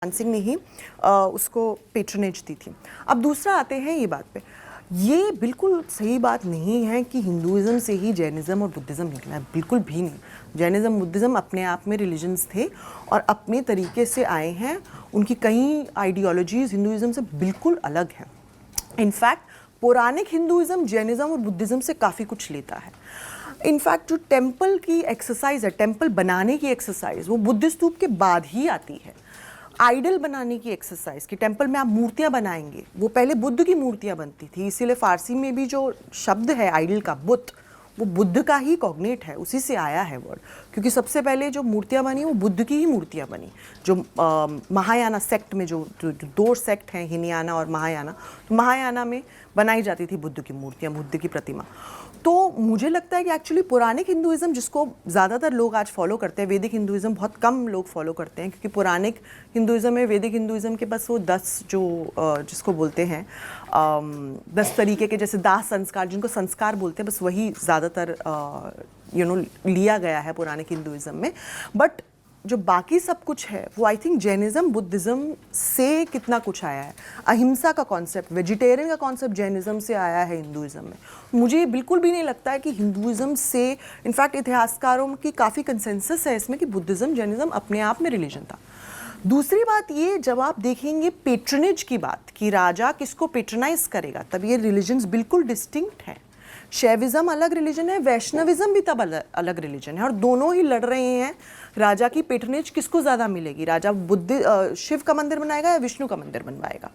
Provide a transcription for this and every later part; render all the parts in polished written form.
सिंह ने ही उसको पेट्रनेज दी थी। अब दूसरा आते हैं ये बात पे, ये बिल्कुल सही बात नहीं है कि हिंदुइज्म से ही जैनिज़्म और बुद्धिज़्म निकला है, बिल्कुल भी नहीं। जैनिज़्म बुद्धिज़्म अपने आप में रिलीजन्स थे और अपने तरीके से आए हैं। उनकी कई आइडियोलॉजीज़ हिंदुइज्म से बिल्कुल अलग हैं। इनफैक्ट पौराणिक हिंदुइज्म जैनिज़्म और बुद्धिज़्म से काफ़ी कुछ लेता है। इनफैक्ट जो टेम्पल की एक्सरसाइज है, टेम्पल बनाने की एक्सरसाइज, वो बुद्ध स्तूप के बाद ही आती है। आइडल बनाने की एक्सरसाइज कि टेम्पल में आप मूर्तियां बनाएंगे, वो पहले बुद्ध की मूर्तियां बनती थी। इसीलिए फारसी में भी जो शब्द है आइडल का, बुत, वो बुद्ध का ही कॉग्नेट है, उसी से आया है वर्ड। क्योंकि सबसे पहले जो मूर्तियां बनी वो बुद्ध की ही मूर्तियां बनी। जो महायाना सेक्ट में जो दो सेक्ट हैं, हिनयाना और महायाना, तो महायाना में बनाई जाती थी बुद्ध की मूर्तियां, बुद्ध की प्रतिमा। तो मुझे लगता है कि एक्चुअली पौराणिक हिंदुइज्म जिसको ज़्यादातर लोग आज फॉलो करते हैं, वैदिक हिंदुइज्म बहुत कम लोग फॉलो करते हैं, क्योंकि पौराणिक हिंदुइज्म में, वैदिक हिंदुइज्म के बस वो 10 जो जिसको बोलते हैं 10 तरीके के, जैसे दाह संस्कार, जिनको संस्कार बोलते हैं, बस वही ज़्यादातर लिया गया है पौराणिक हिंदुइज्म में। बट जो बाकी सब कुछ है वो आई थिंक जैनिज़्म बुद्धिज़्म से कितना कुछ आया है। अहिंसा का कॉन्सेप्ट, वेजिटेरियन का कॉन्सेप्ट जैनिज़्म से आया है हिंदुइज्म में। मुझे बिल्कुल भी नहीं लगता है कि हिंदुइज्म से, इनफैक्ट इतिहासकारों की काफ़ी कंसेंसस है इसमें कि बुद्धिज़्म जैनिज़्म अपने आप में रिलीजन था। दूसरी बात ये, जब आप देखेंगे पेट्रनेज की बात कि राजा किसको पेट्रनाइज करेगा, तब ये रिलीजन्स बिल्कुल डिस्टिंक्ट हैं। शैविज्म अलग रिलीजन है, वैष्णविज्म भी तब अलग रिलीजन है, और दोनों ही लड़ रहे हैं राजा की पेट्रनेज किसको ज़्यादा मिलेगी। राजा शिव का मंदिर बनाएगा या विष्णु का मंदिर बनवाएगा।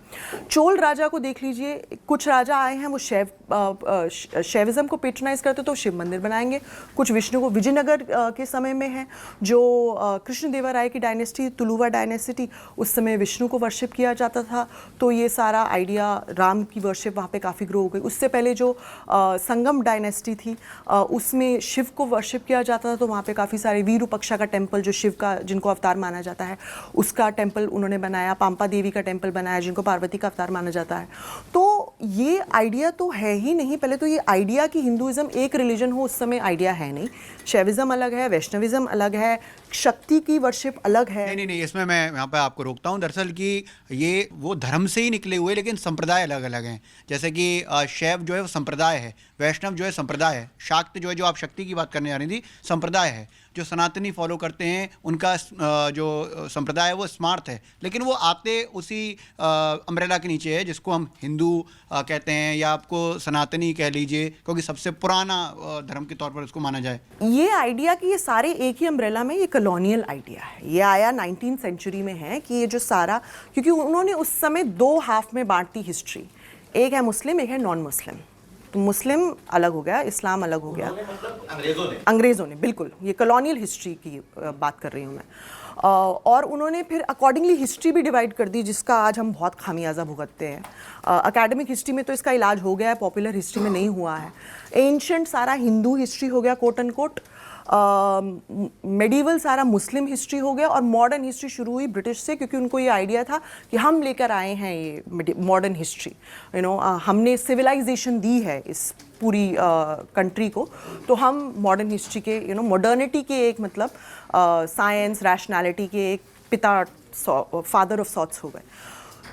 चोल राजा को देख लीजिए, कुछ राजा आए हैं वो शैविज्म को पेट्रनाइज करते तो शिव मंदिर बनाएंगे, कुछ विष्णु को। विजयनगर के समय में है जो कृष्णदेवराय की डायनेस्टी, तुलुवा डायनेस्टी, उस समय विष्णु को वर्शिप किया जाता था, तो ये सारा आइडिया राम की वर्शिप वहाँ पे काफ़ी ग्रो हो गई। उससे पहले जो संगम डायनेस्टी थी उसमें शिव को वर्शिप किया जाता था, तो वहाँ पे काफ़ी सारे वीरूपक्षा का टेम्पल, जो शिव का, जिनको अवतार माना जाता है, उसका टेम्पल उन्होंने बनाया। पांपा देवी का टेम्पल बनाया, जिनको पार्वती का अवतार माना जाता है। तो ये आइडिया तो है ही नहीं। पहले तो ये आइडिया कि हिंदुइज्म एक रिलीजन हो, उस समय आइडिया है नहीं। शैविज्म अलग है, वैष्णविज्म अलग है, शक्ति की वर्शिप अलग है। नहीं, इसमें मैं यहाँ पे आपको रोकता हूँ। दरअसल कि ये वो धर्म से ही निकले हुए, लेकिन संप्रदाय अलग अलग हैं। जैसे कि शैव जो है वो संप्रदाय है, वैष्णव जो है संप्रदाय है, शाक्त जो है, जो आप शक्ति की बात करने जा रही थी, संप्रदाय है। जो सनातनी फॉलो करते हैं उनका जो संप्रदाय है वो स्मार्त है, लेकिन वो आते उसी अम्ब्रेला के नीचे है जिसको हम हिंदू कहते हैं, या आपको सनातनी कह लीजिए, क्योंकि सबसे पुराना धर्म के तौर पर उसको माना जाए। ये आइडिया कि ये सारे एक ही अम्ब्रेला में, ये कॉलोनियल आइडिया है। ये आया 19th सेंचुरी में है कि ये जो सारा, क्योंकि उन्होंने उस समय 2 हाफ में बांट दी हिस्ट्री, एक है मुस्लिम, एक है नॉन मुस्लिम। तो मुस्लिम अलग हो गया, इस्लाम अलग हो गया, मतलब अंग्रेज़ों ने बिल्कुल, ये कॉलोनियल हिस्ट्री की बात कर रही हूँ मैं। और उन्होंने फिर अकॉर्डिंगली हिस्ट्री भी डिवाइड कर दी, जिसका आज हम बहुत खामियाजा भुगतते हैं। एकेडमिक हिस्ट्री में तो इसका इलाज हो गया है, पॉपुलर हिस्ट्री में नहीं हुआ है। एंशंट सारा हिंदू हिस्ट्री हो गया, कोट एंड कोट। मेडिवल सारा मुस्लिम हिस्ट्री हो गया, और मॉडर्न हिस्ट्री शुरू हुई ब्रिटिश से, क्योंकि उनको ये आइडिया था कि हम लेकर आए हैं ये मॉडर्न हिस्ट्री, हमने सिविलाइजेशन दी है इस पूरी कंट्री को, तो हम मॉडर्न हिस्ट्री के मॉडर्निटी के एक, मतलब साइंस रैशनैलिटी के एक पिता, फादर ऑफ सॉर्ट्स हो गए।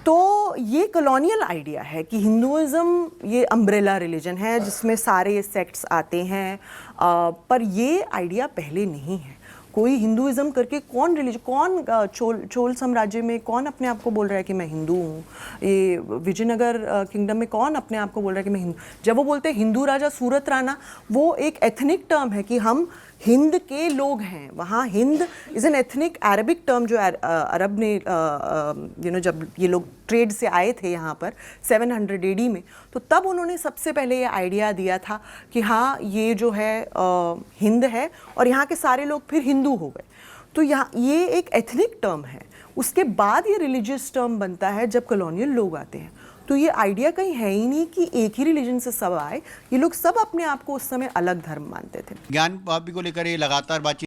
तो ये कॉलोनियल आइडिया है कि हिंदुइज्म ये अम्ब्रेला रिलीजन है जिसमें सारे सेक्ट्स आते हैं, पर ये आइडिया पहले नहीं है। कोई हिंदुइज्म करके कौन रिलीजन, कौन चोल साम्राज्य में कौन अपने आप को बोल रहा है कि मैं हिंदू हूँ? ये विजयनगर किंगडम में कौन अपने आप को बोल रहा है कि मैं हिंदू? जब वो बोलते हैं हिंदू राजा सूरत राणा, वो एक एथनिक टर्म है कि हम हिंद के लोग हैं। वहाँ Hind is an ethnic Arabic term, जो अरब ने जब ये लोग ट्रेड से आए थे यहाँ पर 700 AD में, तो तब उन्होंने सबसे पहले ये आइडिया दिया था कि हाँ ये जो है हिंद है, और यहाँ के सारे लोग फिर हिंदू हो गए। तो यहाँ ये एक एथनिक टर्म है। उसके बाद ये रिलीजियस टर्म बनता है जब कॉलोनियल लोग आते हैं। तो ये आइडिया कहीं है ही नहीं कि एक ही रिलीजन से सब आए। ये लोग सब अपने आप को उस समय अलग धर्म मानते थे। ज्ञान वापी को लेकर ये लगातार बातचीत